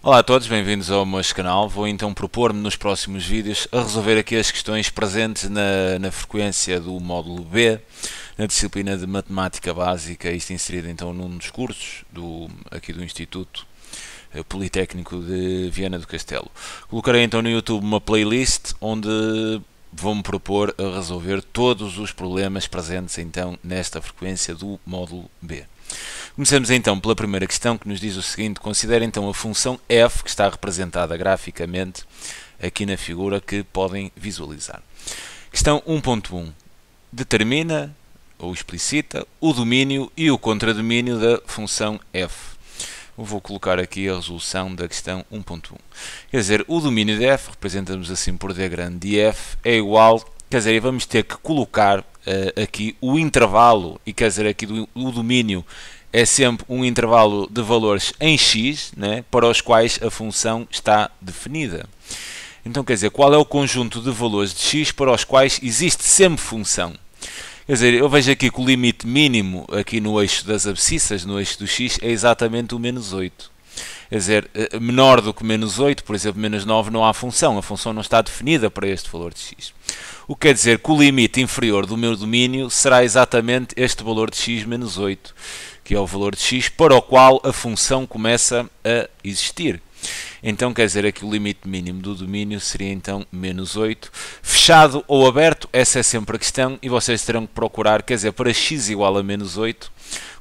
Olá a todos, bem-vindos ao meu canal. Vou então propor-me nos próximos vídeos a resolver aqui as questões presentes na frequência do módulo B, na disciplina de Matemática Básica, isto inserido então num dos cursos aqui do Instituto Politécnico de Viana do Castelo. Colocarei então no YouTube uma playlist onde vou-me propor a resolver todos os problemas presentes então nesta frequência do módulo B. Começamos então pela primeira questão, que nos diz o seguinte: considere então a função f, que está representada graficamente aqui na figura que podem visualizar. Questão 1.1. Determina ou explicita o domínio e o contradomínio da função f. Eu vou colocar aqui a resolução da questão 1.1. Quer dizer, o domínio de f, representamos assim por D grande de f, é igual, quer dizer, vamos ter que colocar aqui o intervalo, e quer dizer, aqui o domínio é sempre um intervalo de valores em x, né, para os quais a função está definida. Então, quer dizer, qual é o conjunto de valores de x para os quais existe sempre função? Quer dizer, eu vejo aqui que o limite mínimo aqui no eixo das abscissas, no eixo do x, é exatamente o menos 8. Quer dizer, menor do que menos 8, por exemplo, menos 9, não há função. A função não está definida para este valor de x. O que quer dizer que o limite inferior do meu domínio será exatamente este valor de x menos 8, que é o valor de x para o qual a função começa a existir. Então, quer dizer, aqui o limite mínimo do domínio seria então menos 8. Fechado ou aberto, essa é sempre a questão, e vocês terão que procurar, quer dizer, para x igual a menos 8,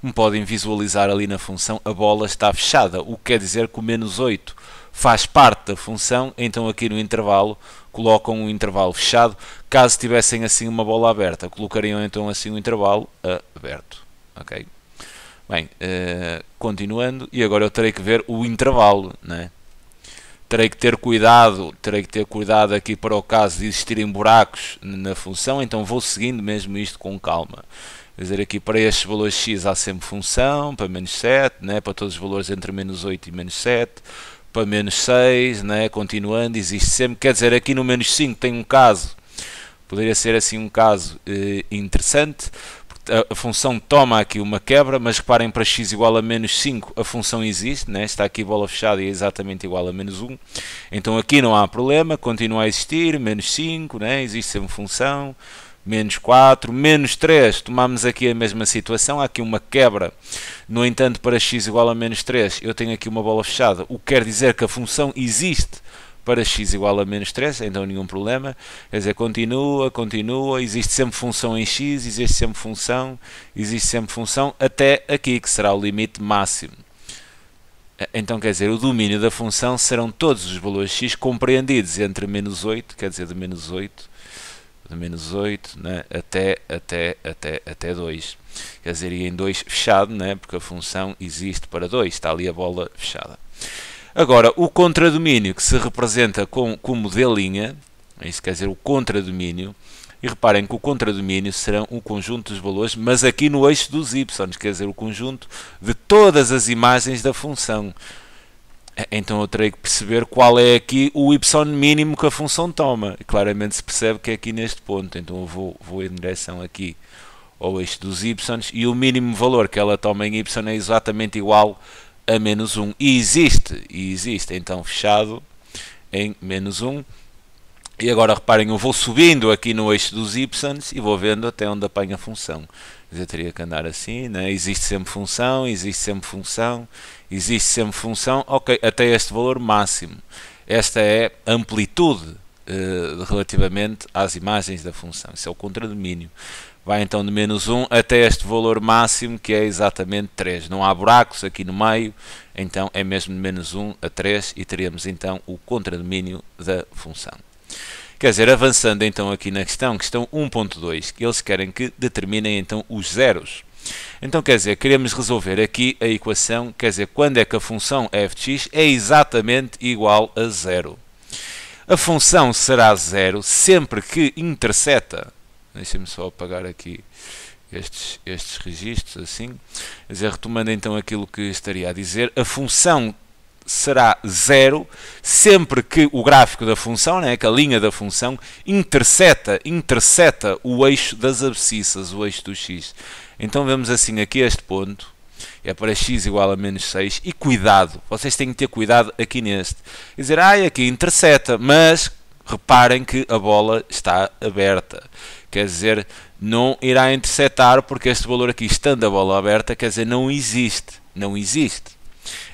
como podem visualizar ali na função, a bola está fechada, o que quer dizer que o menos 8 faz parte da função, então aqui no intervalo colocam um intervalo fechado. Caso tivessem assim uma bola aberta, colocariam então assim um intervalo aberto. Ok? Bem, continuando, e agora eu terei que ver o intervalo, né? Terei que ter cuidado aqui para o caso de existirem buracos na função, então vou seguindo mesmo isto com calma. Quer dizer, aqui para estes valores x há sempre função, para menos 7, né? Para todos os valores entre menos 8 e menos 7, para menos 6, né? Continuando, existe sempre. Quer dizer, aqui no menos 5 tem um caso, poderia ser assim um caso interessante. A função toma aqui uma quebra, mas reparem, para x igual a menos 5 a função existe, né? Está aqui bola fechada e é exatamente igual a menos 1. Então aqui não há problema, continua a existir, menos 5, né? Existe sempre função, menos 4, menos 3, tomamos aqui a mesma situação, há aqui uma quebra. No entanto, para x igual a menos 3 eu tenho aqui uma bola fechada, o que quer dizer que a função existe para x igual a menos 3, então nenhum problema. Quer dizer, continua, existe sempre função em x, existe sempre função, até aqui, que será o limite máximo. Então, quer dizer, o domínio da função serão todos os valores x compreendidos entre menos 8, quer dizer, de menos 8, né, até 2. Quer dizer, e em 2 fechado, né, porque a função existe para 2, está ali a bola fechada. Agora, o contradomínio, que se representa como D', isso quer dizer o contradomínio, e reparem que o contradomínio será um conjunto dos valores, mas aqui no eixo dos y, quer dizer o conjunto de todas as imagens da função. Então eu terei que perceber qual é aqui o y mínimo que a função toma. E claramente se percebe que é aqui neste ponto, então eu vou em direção aqui ao eixo dos y, e o mínimo valor que ela toma em y é exatamente igual a menos 1, e existe, então fechado em menos 1. E agora reparem, eu vou subindo aqui no eixo dos y e vou vendo até onde apanha a função. Quer dizer, teria que andar assim, né? Existe sempre função, ok, até este valor máximo. Esta é a amplitude relativamente às imagens da função, isso é o contradomínio. Vai então de menos 1 até este valor máximo, que é exatamente 3. Não há buracos aqui no meio, então é mesmo de menos 1 a 3, e teríamos então o contradomínio da função. Quer dizer, avançando então aqui na questão 1.2, que eles querem que determinem então os zeros. Então, quer dizer, queremos resolver aqui a equação, quer dizer, quando é que a função f de x é exatamente igual a 0. A função será 0 sempre que interseta. Deixem-me só apagar aqui estes registros, assim. Quer dizer, retomando então aquilo que estaria a dizer, a função será 0 sempre que o gráfico da função, né, que a linha da função, interseta o eixo das abscissas, o eixo do x. Então vemos assim aqui este ponto, é para x igual a menos 6, e cuidado, vocês têm que ter cuidado aqui neste, quer dizer, aqui interseta, mas reparem que a bola está aberta, quer dizer, não irá intersetar, porque este valor aqui, estando a bola aberta, quer dizer, não existe, não existe.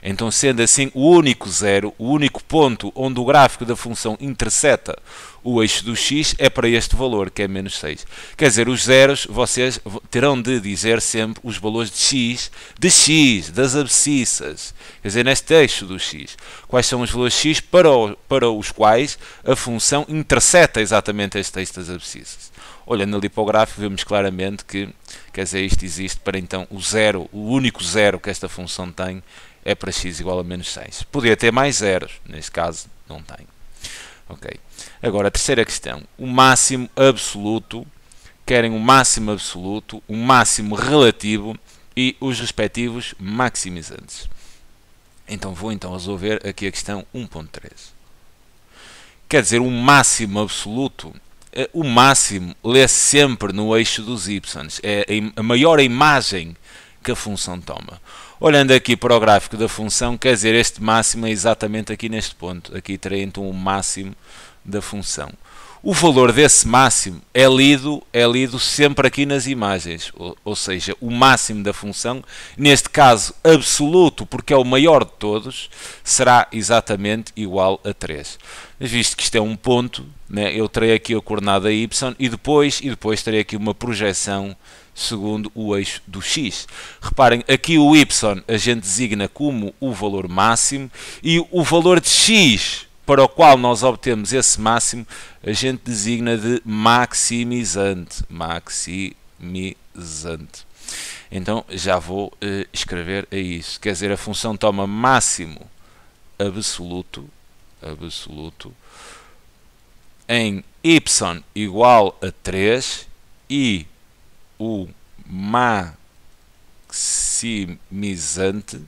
Então, sendo assim, o único zero, o único ponto onde o gráfico da função interseta o eixo do x é para este valor, que é menos 6. Quer dizer, os zeros, vocês terão de dizer sempre os valores de x, das abscissas. Quer dizer, neste eixo do x. Quais são os valores de x para os quais a função interseta exatamente este eixo das abscissas. Olhando ali para o gráfico, vemos claramente que, quer dizer, isto existe para então o zero, o único zero que esta função tem é para x igual a menos 6. Podia ter mais zeros, neste caso não tem. Ok. Agora, a terceira questão. O máximo absoluto, querem o máximo absoluto, o máximo relativo e os respectivos maximizantes. Então, vou então resolver aqui a questão 1.3. Quer dizer, o máximo absoluto, o máximo lê sempre no eixo dos y. É a maior imagem que a função toma. Olhando aqui para o gráfico da função, quer dizer, este máximo é exatamente aqui neste ponto. Aqui terei então o máximo da função. O valor desse máximo é lido sempre aqui nas imagens, ou seja, o máximo da função, neste caso absoluto, porque é o maior de todos, será exatamente igual a 3. Mas visto que isto é um ponto, né, eu terei aqui a coordenada y e depois terei aqui uma projeção segundo o eixo do x. Reparem, aqui o y a gente designa como o valor máximo e o valor de x para o qual nós obtemos esse máximo a gente designa de maximizante. Então já vou escrever a isso. Quer dizer, a função toma máximo absoluto em y igual a 3 e o maximizante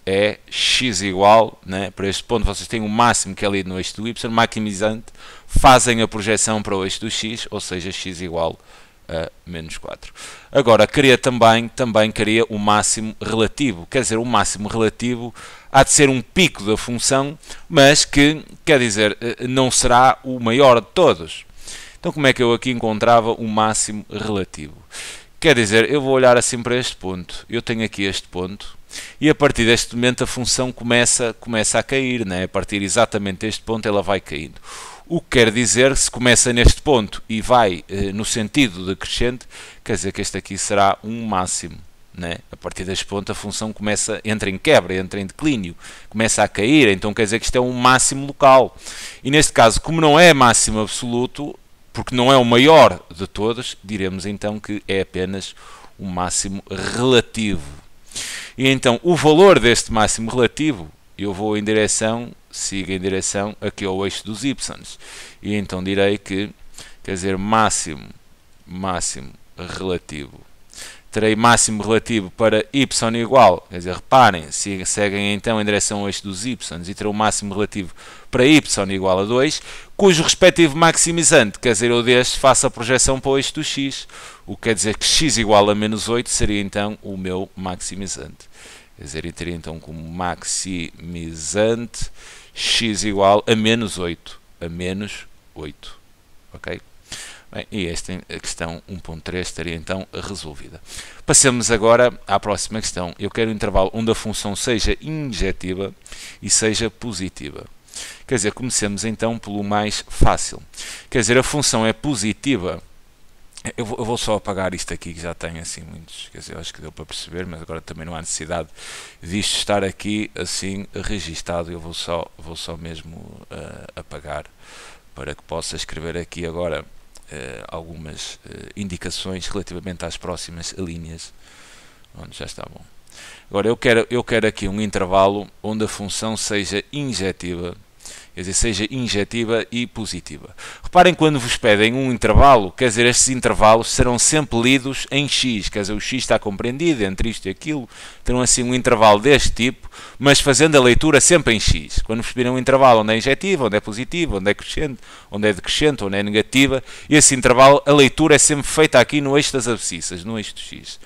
é x igual, né? Para este ponto vocês têm o máximo que é lido no eixo do y, maximizante, fazem a projeção para o eixo do x, ou seja, x igual a menos 4. Agora, também queria o máximo relativo, quer dizer, o máximo relativo há de ser um pico da função, mas que, quer dizer, não será o maior de todos. Então, como é que eu aqui encontrava o máximo relativo? Quer dizer, eu vou olhar assim para este ponto, eu tenho aqui este ponto, e a partir deste momento a função começa a cair, né? A partir exatamente deste ponto ela vai caindo. O que quer dizer, se começa neste ponto e vai no sentido decrescente, quer dizer que este aqui será um máximo. Né? A partir deste ponto a função entra em quebra, entra em declínio, começa a cair, então quer dizer que isto é um máximo local. E neste caso, como não é máximo absoluto, porque não é o maior de todos, diremos então que é apenas um máximo relativo. E então o valor deste máximo relativo, eu vou siga em direção aqui ao eixo dos y. E então direi que, quer dizer, máximo relativo. Terei máximo relativo para y igual, quer dizer, reparem, seguem então em direção ao eixo dos y e terão o máximo relativo para y igual a 2, cujo respectivo maximizante, quer dizer, eu deste faço a projeção para o eixo do x, o que quer dizer que x igual a menos 8 seria então o meu maximizante. Quer dizer, eu teria então como maximizante x igual a menos 8, ok? Bem, e esta a questão 1.3 estaria então resolvida. Passemos agora à próxima questão. Eu quero um intervalo onde a função seja injetiva e seja positiva. Quer dizer, comecemos então pelo mais fácil. Quer dizer, a função é positiva. Eu vou só apagar isto aqui, que já tem assim muitos, quer dizer, acho que deu para perceber, mas agora também não há necessidade disto estar aqui assim registado. Eu vou só mesmo apagar para que possa escrever aqui agora algumas indicações relativamente às próximas linhas. Onde já está bom. Agora eu quero aqui um intervalo onde a função seja injetiva, quer dizer, seja injetiva e positiva. Reparem, quando vos pedem um intervalo, quer dizer, estes intervalos serão sempre lidos em x, quer dizer, o x está compreendido entre isto e aquilo, terão assim um intervalo deste tipo, mas fazendo a leitura sempre em x. Quando vos pedirem um intervalo onde é injetiva, onde é positiva, onde é crescente, onde é decrescente, onde é negativa, esse intervalo, a leitura é sempre feita aqui no eixo das abscissas, no eixo de x.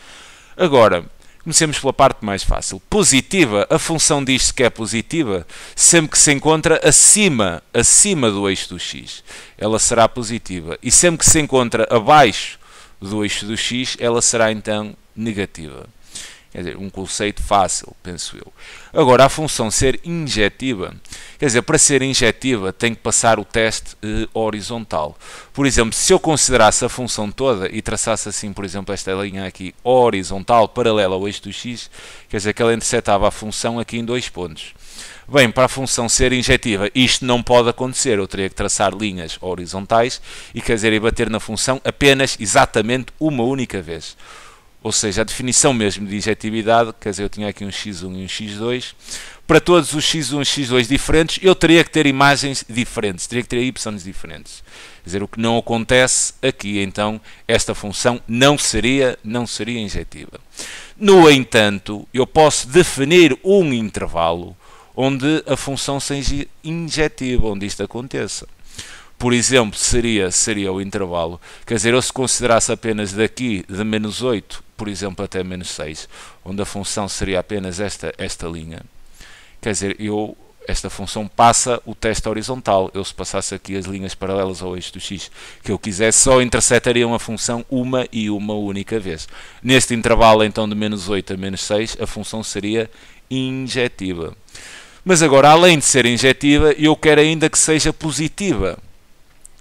Agora, Comecemos pela parte mais fácil. Positiva, a função diz-se que é positiva sempre que se encontra acima do eixo do x. Ela será positiva. E sempre que se encontra abaixo do eixo do x, ela será então negativa. Quer dizer, um conceito fácil, penso eu. Agora, a função ser injetiva, quer dizer, para ser injetiva tem que passar o teste horizontal. Por exemplo, se eu considerasse a função toda e traçasse assim, por exemplo, esta linha aqui horizontal, paralela ao eixo do x, quer dizer que ela interceptava a função aqui em 2 pontos. Bem, para a função ser injetiva, isto não pode acontecer. Eu teria que traçar linhas horizontais e, quer dizer, e bater na função apenas, exatamente, uma única vez. Ou seja, a definição mesmo de injetividade, quer dizer, eu tinha aqui um x1 e um x2. Para todos os x1 e x2 diferentes, eu teria que ter imagens diferentes, teria que ter y's diferentes. Quer dizer, o que não acontece aqui, então, esta função não seria injetiva. No entanto, eu posso definir um intervalo onde a função seja injetiva, onde isto aconteça. Por exemplo, seria o intervalo, quer dizer, eu se considerasse apenas daqui de menos 8, por exemplo, até menos 6, onde a função seria apenas esta linha, quer dizer, esta função passa o teste horizontal. Eu, se passasse aqui as linhas paralelas ao eixo do x que eu quisesse, só interceptaria uma função uma e uma única vez. Neste intervalo, então, de menos 8 a menos 6, a função seria injetiva. Mas agora, além de ser injetiva, eu quero ainda que seja positiva.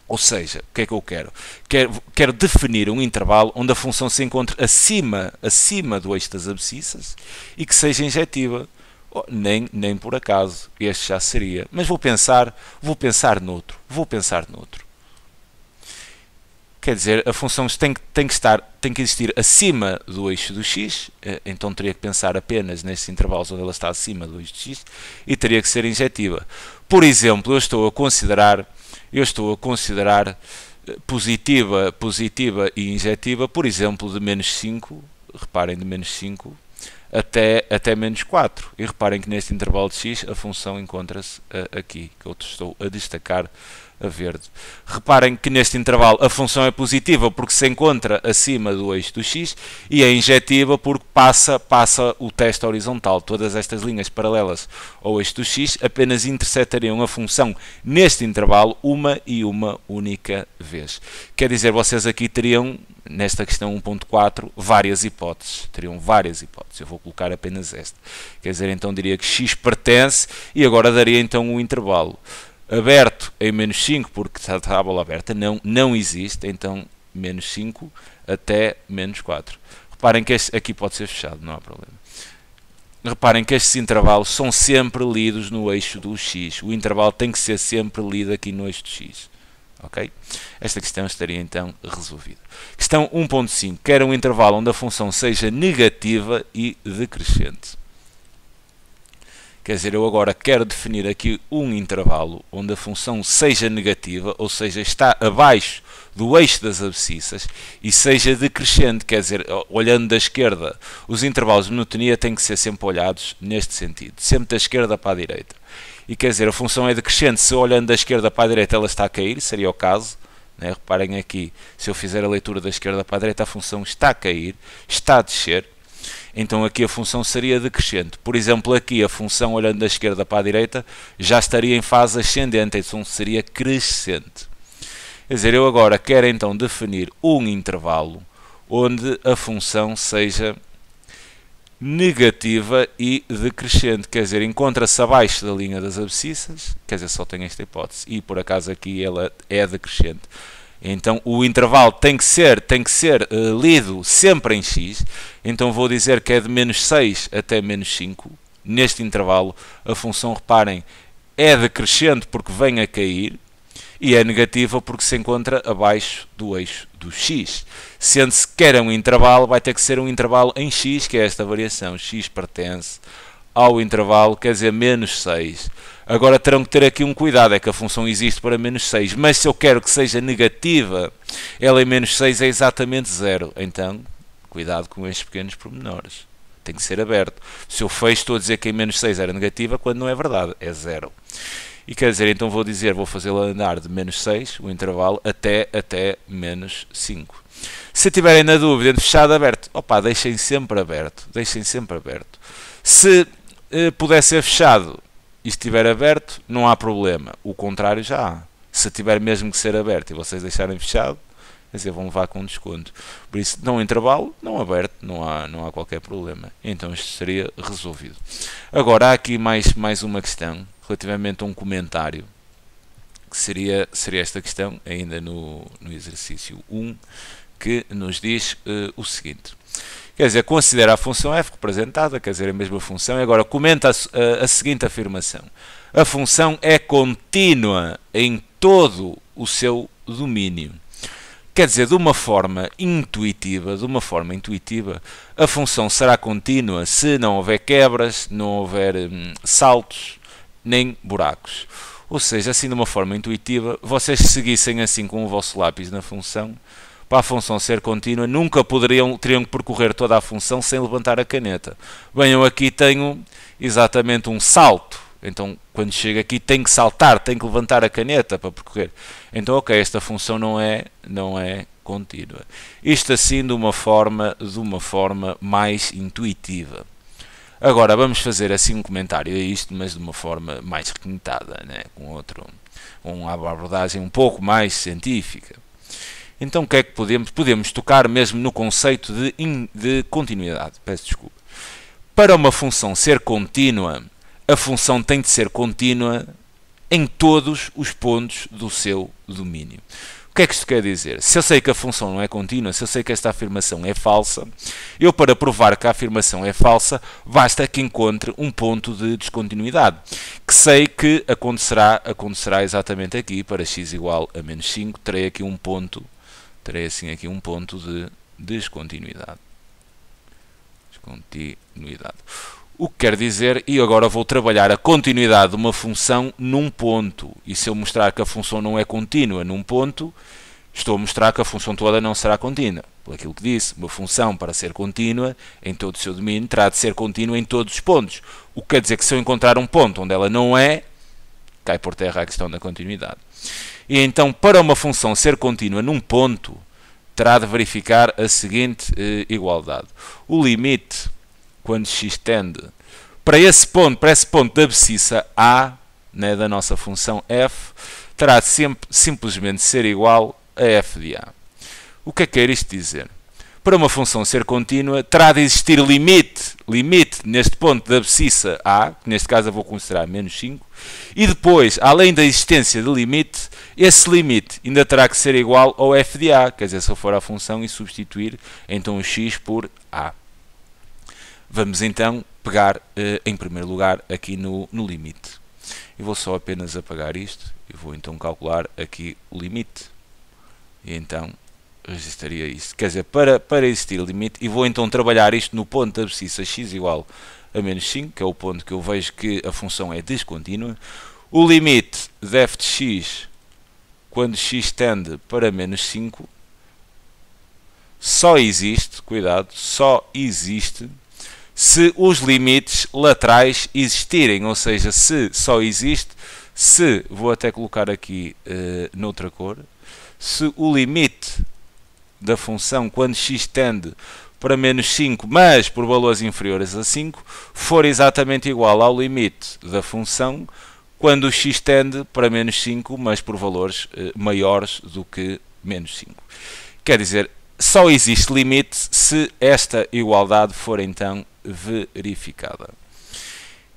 Ou seja, o que é que eu quero? Quero definir um intervalo onde a função se encontre acima do eixo das abscissas e que seja injetiva. Oh, nem por acaso, este já seria. Mas vou pensar noutro. Quer dizer, a função tem que existir acima do eixo do x, então teria que pensar apenas nestes intervalos onde ela está acima do eixo do x e teria que ser injetiva. Por exemplo, eu estou a considerar positiva e injetiva, por exemplo, de menos 5, reparem, de menos 5 até menos 4. E reparem que neste intervalo de x a função encontra-se aqui, que eu estou a destacar a verde. Reparem que neste intervalo a função é positiva porque se encontra acima do eixo do x e é injetiva porque passa o teste horizontal. Todas estas linhas paralelas ao eixo do x apenas interceptariam a função neste intervalo uma e uma única vez. Quer dizer, vocês aqui teriam, nesta questão 1.4, várias hipóteses. Eu vou colocar apenas esta. Quer dizer, então diria que x pertence e agora daria então um intervalo aberto em menos 5, porque está a bola aberta, não existe, então menos 5 até menos 4. Reparem que este aqui pode ser fechado, não há problema. Reparem que estes intervalos são sempre lidos no eixo do x. O intervalo tem que ser sempre lido aqui no eixo do x. Okay? Esta questão estaria então resolvida. Questão 1.5. Quer um intervalo onde a função seja negativa e decrescente. Quer dizer, eu agora quero definir aqui um intervalo onde a função seja negativa, ou seja, está abaixo do eixo das abscissas e seja decrescente, quer dizer, olhando da esquerda. Os intervalos de monotonia têm que ser sempre olhados neste sentido, sempre da esquerda para a direita. E quer dizer, a função é decrescente, se olhando da esquerda para a direita ela está a cair, seria o caso. Né? Reparem aqui, se eu fizer a leitura da esquerda para a direita, a função está a cair, está a descer. Então aqui a função seria decrescente. Por exemplo, aqui a função olhando da esquerda para a direita já estaria em fase ascendente, então seria crescente. Quer dizer, eu agora quero então definir um intervalo onde a função seja negativa e decrescente. Quer dizer, encontra-se abaixo da linha das abscissas, quer dizer, só tem esta hipótese, e por acaso aqui ela é decrescente. Então o intervalo tem que ser lido sempre em x, então vou dizer que é de menos 6 até menos 5. Neste intervalo a função, reparem, é decrescente porque vem a cair e é negativa porque se encontra abaixo do eixo do x. Sendo-se que quer um intervalo, vai ter que ser um intervalo em x, que é esta variação. X pertence ao intervalo, quer dizer, menos 6. Agora terão que ter aqui um cuidado, é que a função existe para menos 6, mas se eu quero que seja negativa, ela em menos 6 é exatamente 0. Então, cuidado com estes pequenos pormenores. Tem que ser aberto. Se eu fecho, estou a dizer que em menos 6 era negativa, quando não é verdade, é 0. E quer dizer, então vou fazê-la andar de menos 6, o intervalo, até menos 5. Se tiverem na dúvida entre fechado e aberto, opa, deixem sempre aberto. Deixem sempre aberto. Se puder ser fechado e estiver aberto, não há problema. O contrário já há. Se tiver mesmo que ser aberto e vocês deixarem fechado, quer dizer, vão levar com desconto. Por isso, não intervalo, não aberto, não há qualquer problema. Então isto seria resolvido. Agora, há aqui mais uma questão, relativamente a um comentário, que seria esta questão, ainda no exercício 1, que nos diz o seguinte. Quer dizer, considera a função f representada, quer dizer, a mesma função, e agora comenta a seguinte afirmação. A função é contínua em todo o seu domínio. Quer dizer, de uma forma intuitiva, a função será contínua se não houver quebras, não houver saltos, nem buracos. Ou seja, assim de uma forma intuitiva, vocês seguissem assim com o vosso lápis na função, para a função ser contínua, nunca teriam que percorrer toda a função sem levantar a caneta. Bem, eu aqui tenho exatamente um salto. Então, quando chego aqui, tenho que saltar, tenho que levantar a caneta para percorrer. Então, ok, esta função não é contínua. Isto assim de uma forma mais intuitiva. Agora, vamos fazer assim um comentário a isto, mas de uma forma mais requintada, né? Com uma abordagem um pouco mais científica. Então, o que é que podemos tocar mesmo no conceito de continuidade? Peço desculpa. Para uma função ser contínua, a função tem de ser contínua em todos os pontos do seu domínio. O que é que isto quer dizer? Se eu sei que a função não é contínua, se eu sei que esta afirmação é falsa, eu, para provar que a afirmação é falsa, basta que encontre um ponto de descontinuidade, que sei que acontecerá exatamente aqui. Para x igual a menos 5, terei assim aqui um ponto de descontinuidade. O que quer dizer, e agora vou trabalhar a continuidade de uma função num ponto. E se eu mostrar que a função não é contínua num ponto, estou a mostrar que a função toda não será contínua. Por aquilo que disse, uma função, para ser contínua em todo o seu domínio, terá de ser contínua em todos os pontos. O que quer dizer que se eu encontrar um ponto onde ela não é, cai por terra a questão da continuidade. E então, para uma função ser contínua num ponto, terá de verificar a seguinte igualdade. O limite, quando x tende para esse ponto da abscissa A, né, da nossa função f, terá de simplesmente ser igual a f de A. O que é que quer isto dizer? Para uma função ser contínua, terá de existir limite neste ponto da abscissa A, que neste caso eu vou considerar menos 5, e depois, além da existência de limite, esse limite ainda terá que ser igual ao f de A, quer dizer, se eu for à função e substituir então o x por A. Vamos então pegar em primeiro lugar aqui no limite. Eu vou só apenas apagar isto e vou então calcular aqui o limite. E então registaria isto. Quer dizer, para existir limite, e vou então trabalhar isto no ponto da abscissa x igual a menos 5, que é o ponto que eu vejo que a função é descontínua. O limite de f de x, quando x tende para menos 5, só existe, cuidado, só existe se os limites laterais existirem, ou seja, se só existe, vou até colocar aqui noutra cor, se o limite da função quando x tende para menos 5, mas por valores inferiores a 5, for exatamente igual ao limite da função quando x tende para menos 5, mas por valores maiores do que menos 5. Quer dizer, só existe limite se esta igualdade for então verificada.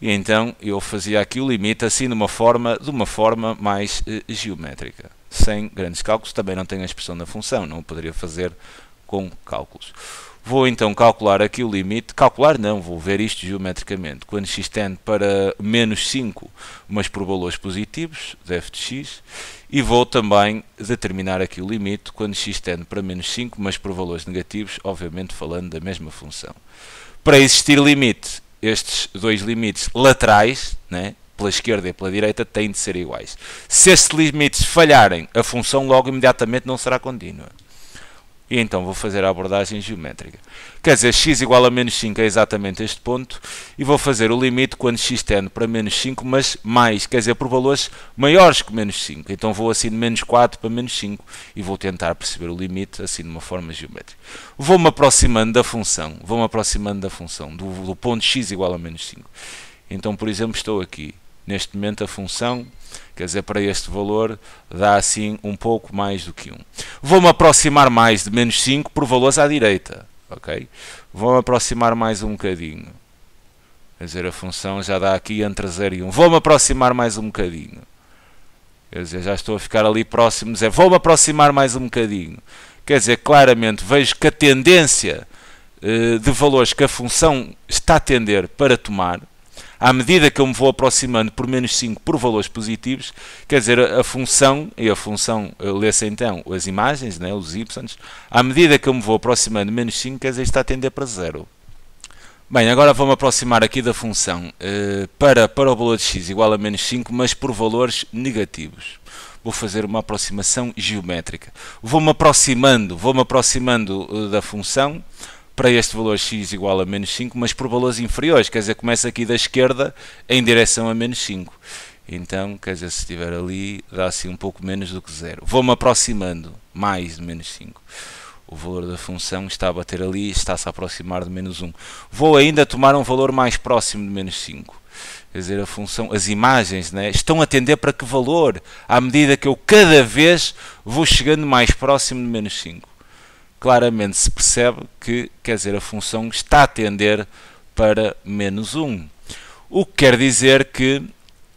E então eu fazia aqui o limite assim de uma forma mais geométrica, sem grandes cálculos. Também não tenho a expressão da função, não o poderia fazer com cálculos. Vou então calcular aqui o limite, vou ver isto geometricamente, quando x tende para menos 5, mas por valores positivos, de f de x, e vou também determinar aqui o limite, quando x tende para menos 5, mas por valores negativos, obviamente falando da mesma função. Para existir limite, estes dois limites laterais, né, pela esquerda e pela direita, têm de ser iguais. Se estes limites falharem, a função logo imediatamente não será contínua. e então vou fazer a abordagem geométrica. Quer dizer, x igual a menos 5 é exatamente este ponto, e vou fazer o limite quando x tende para menos 5, mas mais, quer dizer, por valores maiores que menos 5. Então vou assim de menos 4 para menos 5, e vou tentar perceber o limite assim de uma forma geométrica. Vou-me aproximando da função, do ponto x igual a menos 5. Então, por exemplo, estou aqui. Neste momento a função, quer dizer, para este valor, dá assim um pouco mais do que 1. Vou-me aproximar mais de menos 5 por valores à direita. Okay? Vou-me aproximar mais um bocadinho. Quer dizer, a função já dá aqui entre 0 e 1. Vou-me aproximar mais um bocadinho. Quer dizer, já estou a ficar ali próximo. Vou-me aproximar mais um bocadinho. Quer dizer, claramente vejo que a tendência de valores que a função está a tender para tomar, à medida que eu me vou aproximando por menos 5 por valores positivos, quer dizer, a função lê-se então as imagens, né, os y, à medida que eu me vou aproximando de menos 5, quer dizer, está a tender para 0. Bem, agora vou-me aproximar aqui da função para o valor de x igual a menos 5, mas por valores negativos. Vou fazer uma aproximação geométrica. Vou-me aproximando da função para este valor x igual a menos 5, mas por valores inferiores, quer dizer, começa aqui da esquerda em direção a menos 5. Então, quer dizer, se estiver ali, dá assim um pouco menos do que 0. Vou-me aproximando mais de menos 5. O valor da função está a bater ali, está-se a aproximar de menos 1. Vou ainda tomar um valor mais próximo de menos 5. Quer dizer, a função, as imagens, né, estão a tender para que valor? À medida que eu cada vez vou chegando mais próximo de menos 5. Claramente se percebe que, quer dizer, a função está a tender para menos 1. O que quer dizer que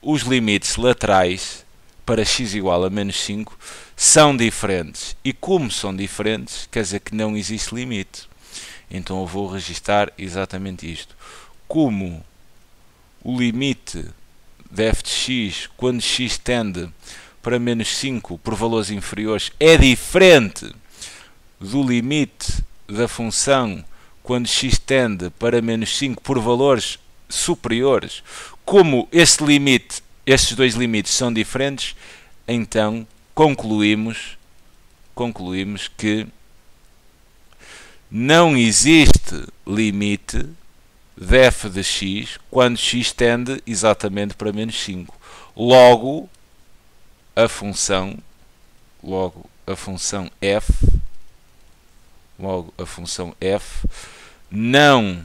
os limites laterais para x igual a menos 5 são diferentes. E como são diferentes, quer dizer que não existe limite. Então eu vou registar exatamente isto. Como o limite de f de x, quando x tende para menos 5 por valores inferiores, é diferente do limite da função quando x tende para menos 5 por valores superiores, como estes dois limites são diferentes, então concluímos que não existe limite de f de x quando x tende exatamente para menos 5. Logo, a função f não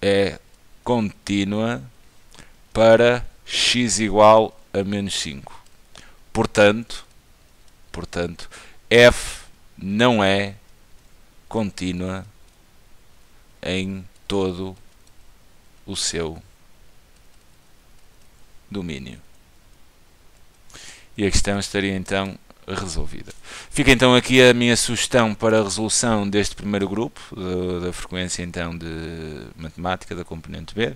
é contínua para x igual a menos 5. Portanto, f não é contínua em todo o seu domínio. E a questão estaria então resolvida. Fica então aqui a minha sugestão para a resolução deste primeiro grupo, da frequência então de matemática da componente B.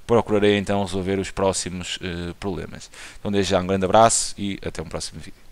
Procurarei então resolver os próximos problemas. Então desde já um grande abraço e até um próximo vídeo.